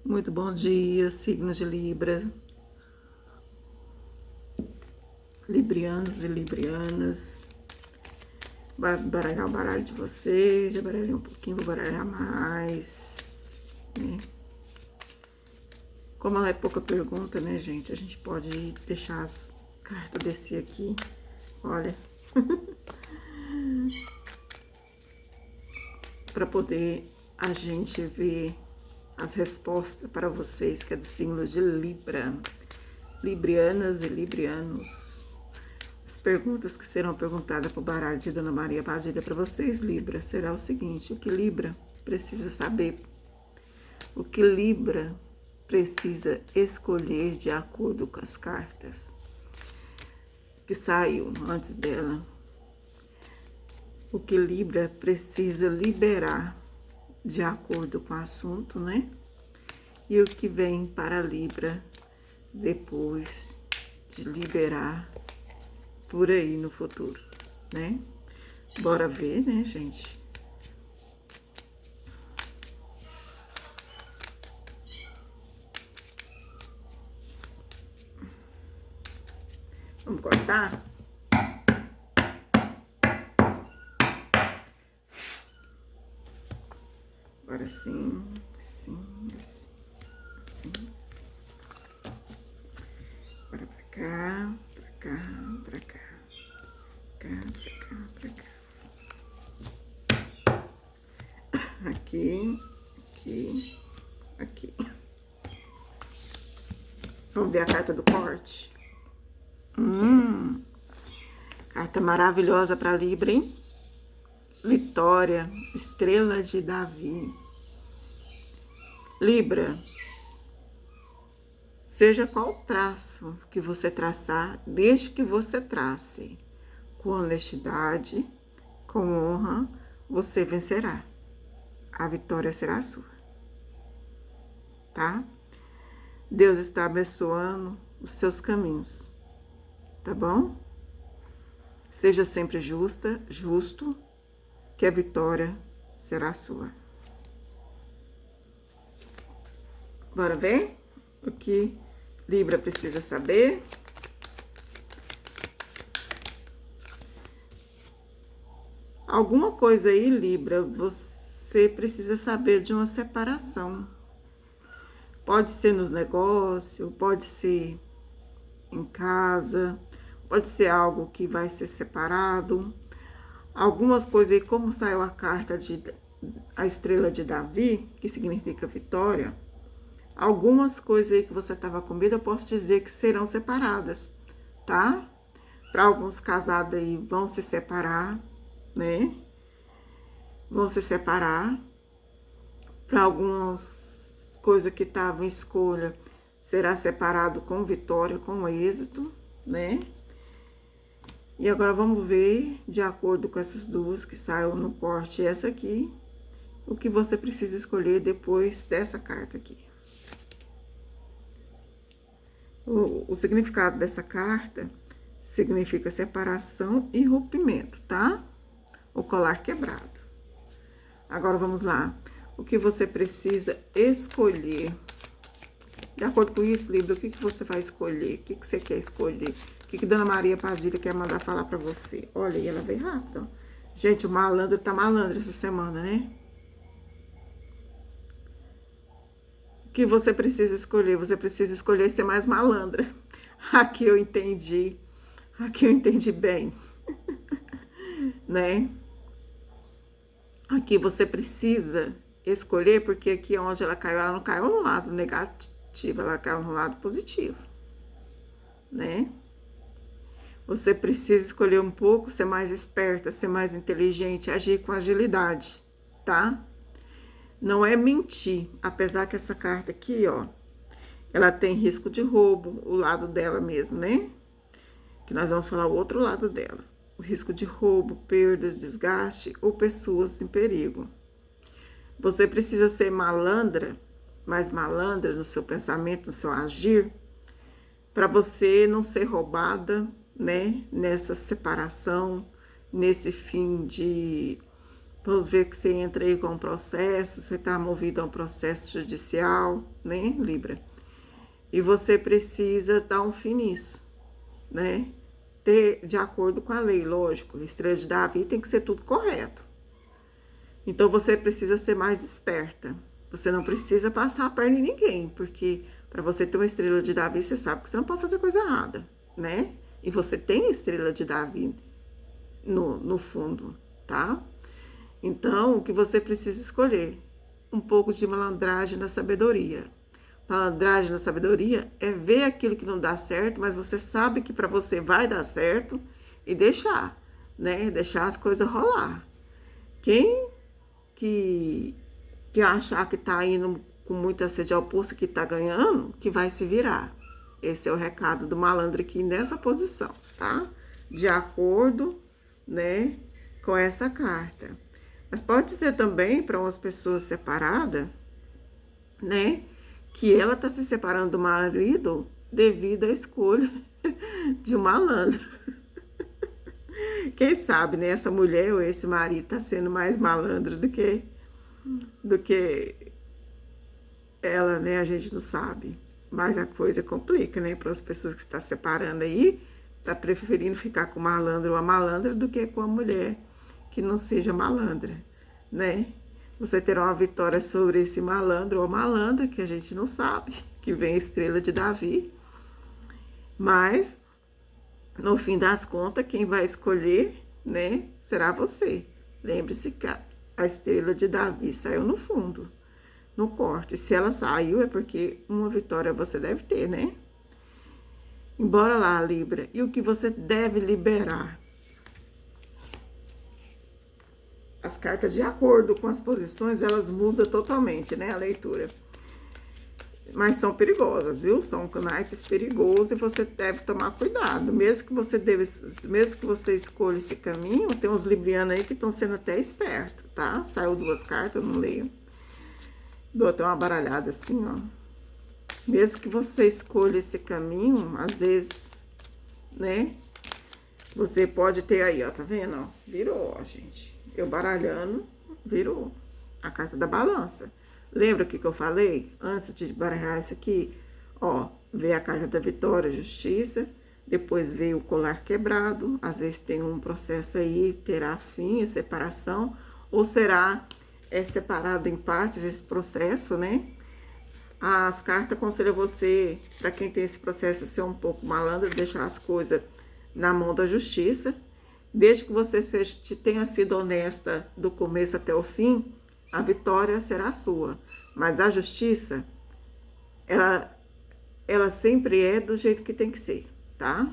Muito bom dia, signo de Libra, librianos e librianas. Vou baralhar o baralho de vocês, já baralhei um pouquinho, vou baralhar mais, né? Como é pouca pergunta, né, gente? A gente pode deixar as cartas descer aqui, olha, para poder a gente ver as respostas para vocês, que é do signo de Libra, librianas e librianos. As perguntas que serão perguntadas para o baralho de Dona Maria Padilha para vocês, Libra, será o seguinte: o que Libra precisa saber? O que Libra precisa escolher de acordo com as cartas que saiu antes dela? O que Libra precisa liberar de acordo com o assunto, né? E o que vem para Libra depois de liberar por aí no futuro, né? Bora ver, né, gente? Vamos cortar? Agora sim, sim, assim, assim, assim. Bora pra cá, pra cá, pra cá. Pra cá, pra cá. Aqui, aqui, aqui. Vamos ver a carta do corte? Carta maravilhosa para Libra, hein? Vitória, estrela de Davi. Libra, seja qual traço que você traçar, desde que você trace com honestidade, com honra, você vencerá. A vitória será sua, tá? Deus está abençoando os seus caminhos, tá bom? Seja sempre justo, que a vitória será sua. Bora ver o que Libra precisa saber? Alguma coisa aí, Libra, você precisa saber de uma separação. Pode ser nos negócios, pode ser em casa, pode ser algo que vai ser separado. Algumas coisas aí, como saiu a carta de a estrela de Davi, que significa vitória, algumas coisas aí que você estava com medo, eu posso dizer que serão separadas, tá? Para alguns casados aí vão se separar, né? Vão se separar. Para algumas coisas que estavam em escolha, será separado com vitória, com êxito, né? E agora vamos ver, de acordo com essas duas que saiu no corte e essa aqui, o que você precisa escolher depois dessa carta aqui. O significado dessa carta significa separação e rompimento, tá? O colar quebrado. Agora vamos lá. O que você precisa escolher? De acordo com isso, Libra, o que você vai escolher? O que você quer escolher? O que Dona Maria Padilha quer mandar falar pra você? Olha, e ela veio rápido, ó. Gente, o malandro tá malandro essa semana, né? O que você precisa escolher? Você precisa escolher ser mais malandra. Aqui eu entendi. Aqui eu entendi bem. Né? Aqui você precisa escolher, porque aqui onde ela não caiu no lado negativo, ela caiu no lado positivo, né? Você precisa escolher um pouco, ser mais esperta, ser mais inteligente, agir com agilidade, tá? Não é mentir, apesar que essa carta aqui, ó, ela tem risco de roubo, o lado dela mesmo, né? Que nós vamos falar o outro lado dela. O risco de roubo, perdas, desgaste ou pessoas em perigo. Você precisa ser malandra, mais malandra no seu pensamento, no seu agir, para você não ser roubada, né? Nessa separação, nesse fim de Vamos ver que você entra aí com um processo, você está movido a um processo judicial, né, Libra? E você precisa dar um fim nisso, né? Ter de acordo com a lei, lógico. Estrela de Davi tem que ser tudo correto. Então você precisa ser mais esperta. Você não precisa passar a perna em ninguém, porque para você ter uma estrela de Davi, você sabe que você não pode fazer coisa errada, né? E você tem a estrela de Davi no fundo, tá? Então, o que você precisa escolher? Um pouco de malandragem na sabedoria. Malandragem na sabedoria é ver aquilo que não dá certo, mas você sabe que para você vai dar certo e deixar, né? Deixar as coisas rolar. Quem que achar que tá indo com muita sede ao pulso, que tá ganhando, que vai se virar. Esse é o recado do malandro aqui nessa posição, tá? De acordo, né, com essa carta. Mas pode ser também para umas pessoas separadas, né, que ela tá se separando do marido devido à escolha de um malandro. Quem sabe, né, essa mulher ou esse marido tá sendo mais malandro do que ela, né? A gente não sabe. Mas a coisa complica, né? Para as pessoas que estão separando aí, tá preferindo ficar com o malandro ou a malandra do que com a mulher que não seja malandra, né? Você terá uma vitória sobre esse malandro ou malandra, que a gente não sabe, que vem a estrela de Davi. Mas, no fim das contas, quem vai escolher, né, será você. Lembre-se que a estrela de Davi saiu no fundo, no corte. Se ela saiu, é porque uma vitória você deve ter, né? Embora lá, Libra. E o que você deve liberar? As cartas, de acordo com as posições, elas mudam totalmente, né? A leitura. Mas são perigosas, viu? São naipes perigosos e você deve tomar cuidado. Mesmo que você escolha esse caminho, tem uns librianos aí que estão sendo até espertos, tá? Saiu 2 cartas, eu não leio. Dou até uma baralhada assim, ó. Mesmo que você escolha esse caminho, às vezes, né? Você pode ter aí, ó, tá vendo? Ó, virou, ó, gente. Eu baralhando, virou a carta da balança. Lembra o que eu falei antes de baralhar isso aqui? Ó, veio a carta da vitória, justiça. Depois veio o colar quebrado. Às vezes tem um processo aí, terá fim, separação. Ou será separado em partes esse processo, né? As cartas aconselham você, para quem tem esse processo, ser um pouco malandro, deixar as coisas na mão da justiça. Desde que você tenha sido honesta do começo até o fim, a vitória será sua. Mas a justiça, ela sempre é do jeito que tem que ser, tá?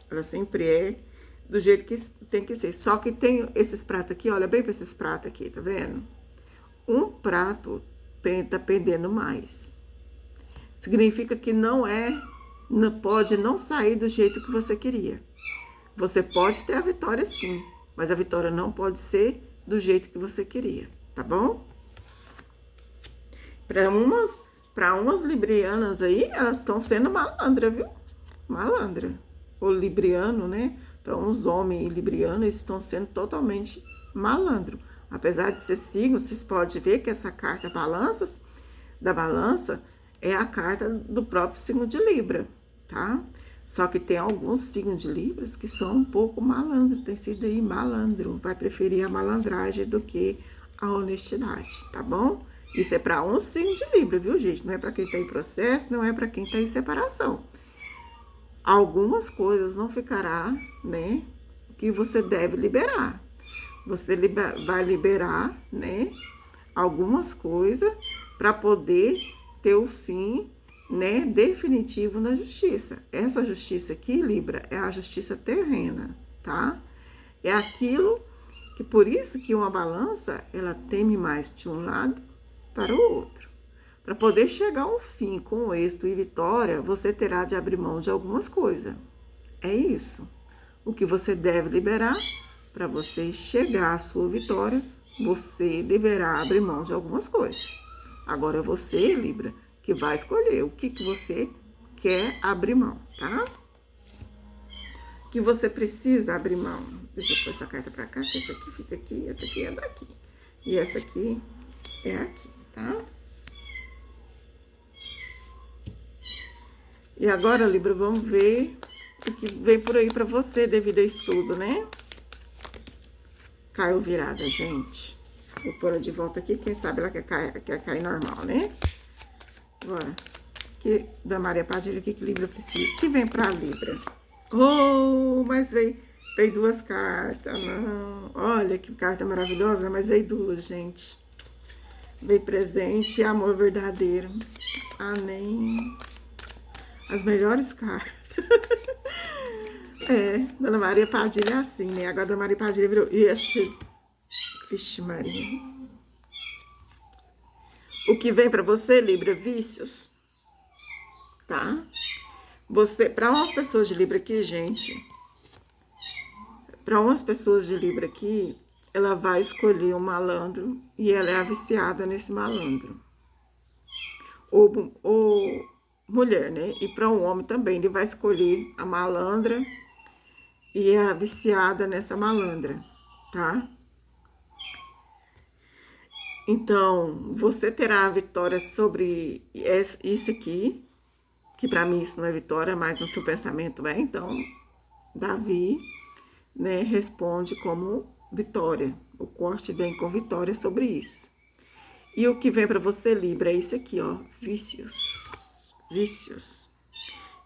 Ela sempre é do jeito que tem que ser. Só que tem esses pratos aqui, olha bem para esses pratos aqui, tá vendo? Um prato tá pendendo mais. Significa que não pode não sair do jeito que você queria. Você pode ter a vitória sim, mas a vitória não pode ser do jeito que você queria, tá bom? Para umas librianas aí, elas estão sendo malandra, viu? Malandra. O libriano, né? Para uns homens librianos, eles estão sendo totalmente malandro. Apesar de ser signo, vocês podem ver que essa carta da balança é a carta do próprio signo de Libra, tá? Só que tem alguns signos de Libras que são um pouco malandros, tem sido aí malandro, vai preferir a malandragem do que a honestidade, tá bom? Isso é para um signo de Libra, viu, gente? Não é para quem tá em processo, não é para quem tá em separação. Algumas coisas não ficará, né, que você deve liberar. Você vai liberar, né, algumas coisas para poder ter o fim, né, definitivo na justiça. Essa justiça aqui, Libra, é a justiça terrena, tá? É aquilo que, por isso que uma balança, ela teme mais de um lado para o outro. Para poder chegar a um fim com êxito e vitória, você terá de abrir mão de algumas coisas. É isso. O que você deve liberar, para você chegar à sua vitória, você deverá abrir mão de algumas coisas. Agora é você, Libra, que vai escolher o que você quer abrir mão, tá? O que você precisa abrir mão. Deixa eu pôr essa carta pra cá, que essa aqui fica aqui, essa aqui é daqui. E essa aqui é aqui, tá? E agora, Libra, vamos ver o que vem por aí pra você devido a estudo, né? Caiu virada, gente. Vou pôr ela de volta aqui, quem sabe ela quer cair normal, né? Agora, que da Maria Padilha, que Libra precisa? Que vem pra Libra? Oh, mas veio duas cartas, não. Olha que carta maravilhosa, mas veio duas, gente. Veio presente e amor verdadeiro. Amém. As melhores cartas. É, Dona Maria Padilha é assim, né? Agora Dona Maria Padilha virou... Vixe, Maria. O que vem pra você, Libra? Vícios. Tá? Você, para umas pessoas de Libra aqui, gente, para umas pessoas de Libra aqui, ela vai escolher um malandro e ela é a viciada nesse malandro. Ou mulher, né? E para um homem também, ele vai escolher a malandra e é a viciada nessa malandra, tá? Então, você terá a vitória sobre isso aqui, que para mim isso não é vitória, mas no seu pensamento é. Então, Davi, né, responde como vitória. O corte vem com vitória sobre isso. E o que vem para você, Libra, é isso aqui, ó, vícios. Vícios.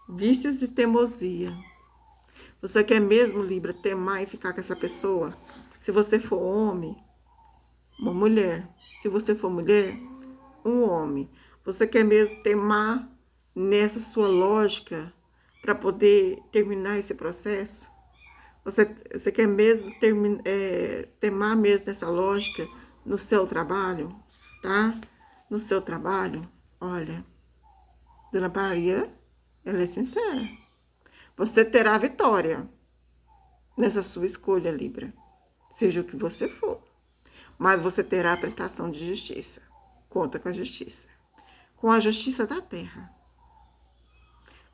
Vícios e teimosia. Você quer mesmo, Libra, temar e ficar com essa pessoa? Se você for homem, uma mulher. Se você for mulher, um homem. Você quer mesmo temar nessa sua lógica para poder terminar esse processo? Você quer mesmo temar mesmo nessa lógica no seu trabalho, tá? No seu trabalho, olha, Dona Maria, ela é sincera. Você terá vitória nessa sua escolha, Libra, seja o que você for. Mas você terá a prestação de justiça. Conta com a justiça. Com a justiça da terra.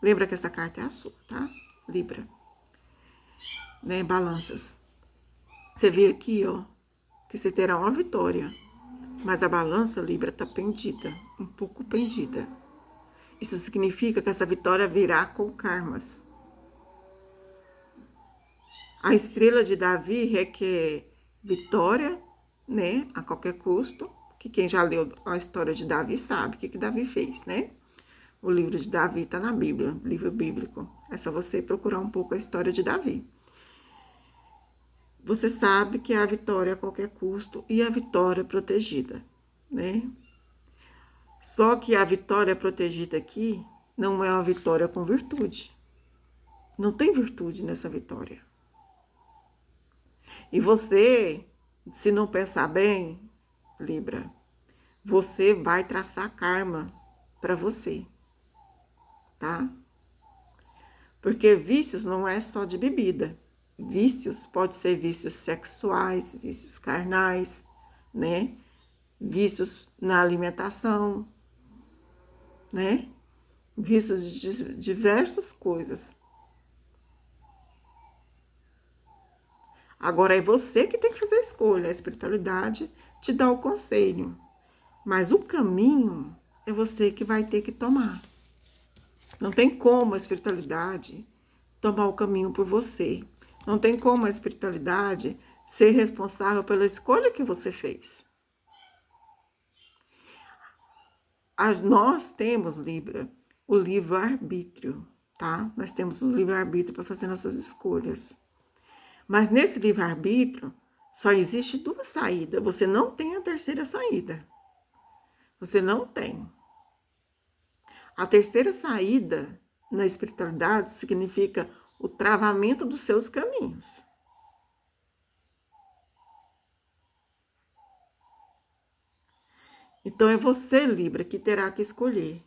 Lembra que essa carta é a sua, tá? Libra. Né? Balanças. Você vê aqui, ó, que você terá uma vitória. Mas a balança, Libra, tá pendida. Um pouco pendida. Isso significa que essa vitória virá com karmas. A estrela de Davi requer vitória, né? A qualquer custo. Que quem já leu a história de Davi sabe o que Davi fez, né? O livro de Davi está na Bíblia, livro bíblico. É só você procurar um pouco a história de Davi. Você sabe que é a vitória a qualquer custo e a vitória protegida, né? Só que a vitória protegida aqui não é uma vitória com virtude. Não tem virtude nessa vitória. E você, se não pensar bem, Libra, você vai traçar karma para você, tá? Porque vícios não é só de bebida. Vícios pode ser vícios sexuais, vícios carnais, né? Vícios na alimentação, né? Vícios de diversas coisas. Agora é você que tem que fazer a escolha. A espiritualidade te dá o conselho. Mas o caminho é você que vai ter que tomar. Não tem como a espiritualidade tomar o caminho por você. Não tem como a espiritualidade ser responsável pela escolha que você fez. Nós temos, Libra, o livre-arbítrio, tá? Nós temos o livre-arbítrio para fazer nossas escolhas. Mas nesse livre-arbítrio só existe duas saídas. Você não tem a terceira saída. Você não tem. A terceira saída na espiritualidade significa o travamento dos seus caminhos. Então é você, Libra, que terá que escolher.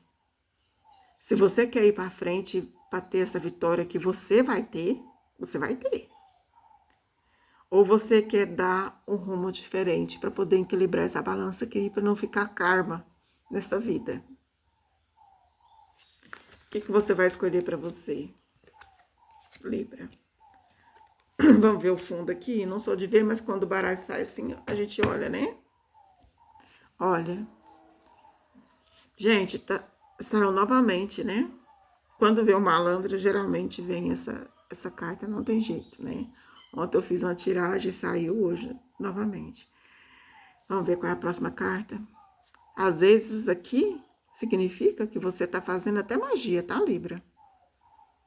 Se você quer ir para frente para ter essa vitória que você vai ter, você vai ter. Ou você quer dar um rumo diferente para poder equilibrar essa balança aqui, para não ficar karma nessa vida. O que você vai escolher para você, Libra? Vamos ver o fundo aqui. Não sou de ver, mas quando o baralho sai assim, a gente olha, né? Olha, gente, saiu novamente, né? Quando vê o malandro, geralmente vem essa carta, não tem jeito, né? Ontem eu fiz uma tiragem e saiu hoje, novamente. Vamos ver qual é a próxima carta. Às vezes aqui significa que você tá fazendo até magia, tá, Libra?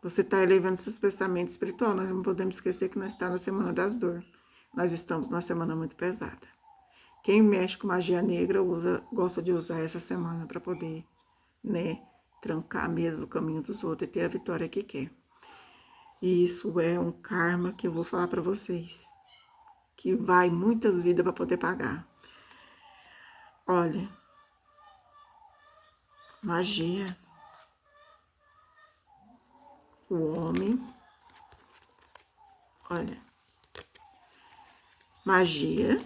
Você está elevando seus pensamentos espirituais. Nós não podemos esquecer que nós estamos na Semana das Dores. Nós estamos numa semana muito pesada. Quem mexe com magia negra gosta de usar essa semana para poder, né, trancar mesmo o caminho dos outros e ter a vitória que quer. E isso é um karma que eu vou falar para vocês, que vai muitas vidas para poder pagar. Olha, magia, o homem, olha, magia,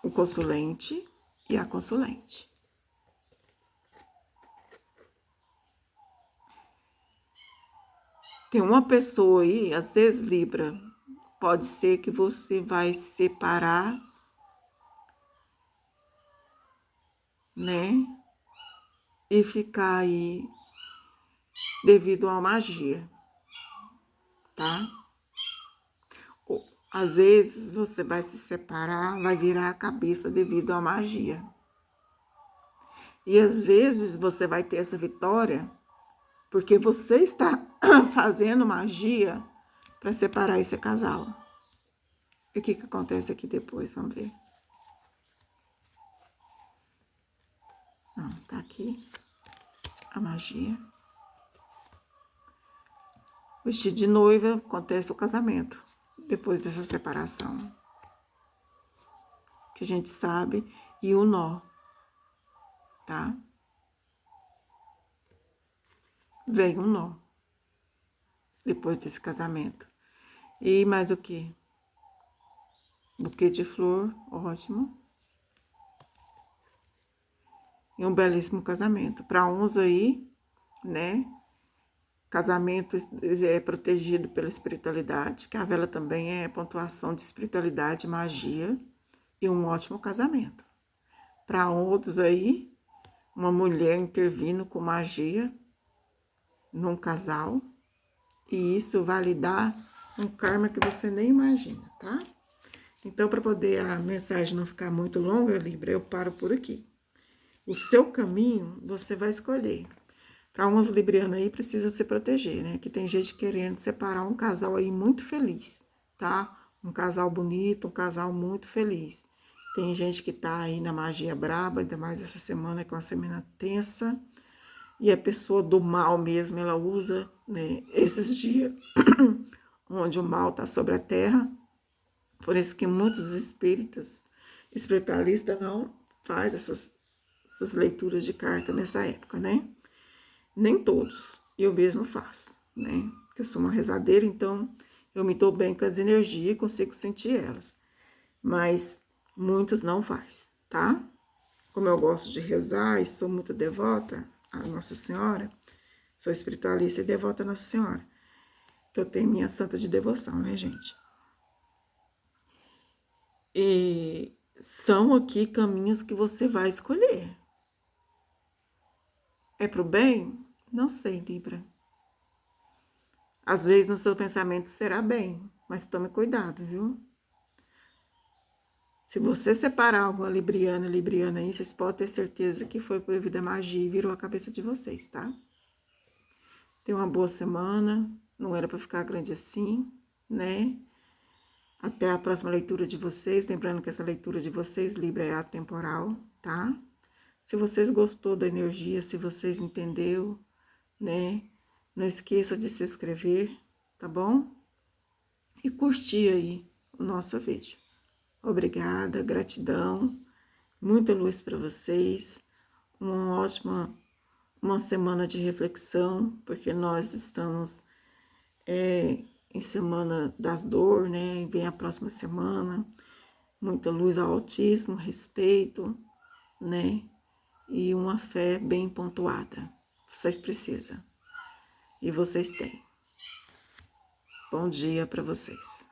o consulente e a consulente. Tem uma pessoa aí, às vezes, Libra, pode ser que você vai separar, né? E ficar aí devido a magia, tá? Às vezes você vai se separar, vai virar a cabeça devido à magia. E às vezes você vai ter essa vitória porque você está fazendo magia para separar esse casal. E o que acontece aqui depois? Vamos ver. Não, tá aqui a magia. Vestido de noiva, acontece o casamento depois dessa separação. Que a gente sabe. E o nó, tá? Vem um nó depois desse casamento. E mais o quê? Buquê de flor, ótimo. E um belíssimo casamento. Para uns aí, né? Casamento é protegido pela espiritualidade, que a vela também é pontuação de espiritualidade, magia e um ótimo casamento. Para outros aí, uma mulher intervindo com magia num casal, e isso vai lhe dar um karma que você nem imagina, tá? Então, para poder a mensagem não ficar muito longa, Libra, eu paro por aqui. O seu caminho você vai escolher. Para uns librianos aí precisa se proteger, né? Que tem gente querendo separar um casal aí muito feliz, tá? Um casal bonito, um casal muito feliz. Tem gente que tá aí na magia braba, ainda mais essa semana que é uma semana tensa. E a pessoa do mal mesmo, ela usa, né, esses dias onde o mal tá sobre a terra. Por isso que muitos espiritualistas não faz essas leituras de carta nessa época, né? Nem todos, eu mesmo faço, né? Eu sou uma rezadeira, então eu me dou bem com as energias e consigo sentir elas. Mas muitos não faz, tá? Como eu gosto de rezar e sou muito devota à Nossa Senhora, sou espiritualista e devota à Nossa Senhora, que eu tenho minha santa de devoção, né, gente? E são aqui caminhos que você vai escolher. É pro bem? Não sei, Libra. Às vezes no seu pensamento será bem, mas tome cuidado, viu? Se você separar alguma libriana aí, vocês podem ter certeza que foi por devido à magia e virou a cabeça de vocês, tá? Tenha uma boa semana, não era para ficar grande assim, né? Até a próxima leitura de vocês, lembrando que essa leitura de vocês, Libra, é atemporal, tá? Se vocês gostou da energia, se vocês entendeu, né? Não esqueça de se inscrever, tá bom? E curtir aí o nosso vídeo. Obrigada, gratidão, muita luz para vocês, uma semana de reflexão, porque nós estamos em semana das dores, né? Vem a próxima semana, muita luz ao autismo, respeito, né? E uma fé bem pontuada. Vocês precisam. E vocês têm. Bom dia para vocês.